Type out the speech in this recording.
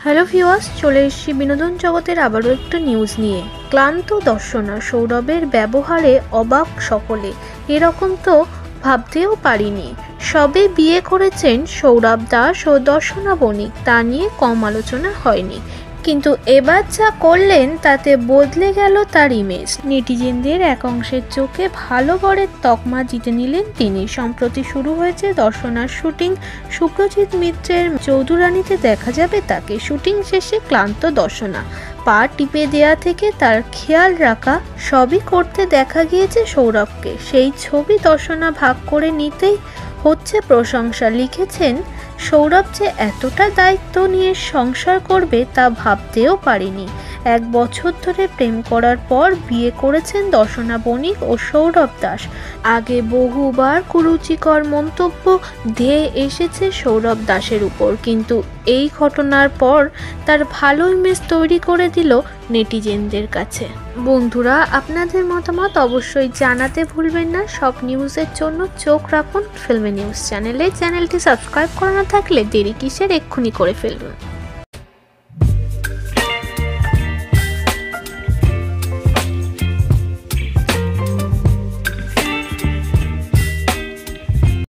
Hello viewers, চলে এসেছি বিনোদন জগতের আবারও একটা নিউজ নিয়ে। ক্লান্ত দর্শনা সৌরভের ব্যবহারে অবাক সকলে, এরকম তো ভাবতেও পারিনি। সবে বিয়ে করেছেন সৌরভ দাস ও দর্শনা বণিক, তা নিয়ে কম আলোচনা হয়নি, কিন্তু এবার যা করলেন তাতে বদলে গেল তার ইমেজ। নেটিজেনদের এক অংশের চোখে ভালো বরের তকমা জিতে নিলেন তিনি। সম্প্রতি শুরু হয়েছে দর্শনার শুটিং। শুভ্রজিৎ মিত্রের চৌধুরানীতে দেখা যাবে তাকে। শুটিং শেষে ক্লান্ত দর্শনা, পা টিপে দেয়া থেকে তার খেয়াল রাখা সবই করতে দেখা গিয়েছে সৌরভকে। সেই ছবি দর্শনা ভাগ করে নিতেই হচ্ছে প্রশংসা। লিখেছেন, সৌরভ যে এতটা দায়িত্ব নিয়ে সংসার করবে তা ভাবতেও পারিনি। 1 বছর ধরে প্রেম করার পর বিয়ে করেছেন দর্শনা বণিক ও সৌরভ দাস। আগে বহুবার কুরুচিকর মন্তব্য ধেয়ে এসেছে সৌরভ দাসের উপর, কিন্তু এই ঘটনার পর তার ভালো ইমেজ তৈরি করে দিল নেটিজেনদের কাছে। বন্ধুরা, আপনাদের মতামত অবশ্যই জানাতে ভুলবেন না। সব নিউজের জন্য চোখ রাখুন ফিল্মি নিউজ চ্যানেলে। চ্যানেলটি সাবস্ক্রাইব করা না থাকলে দেরি কিসের, এক্ষুনি করে ফেলুন।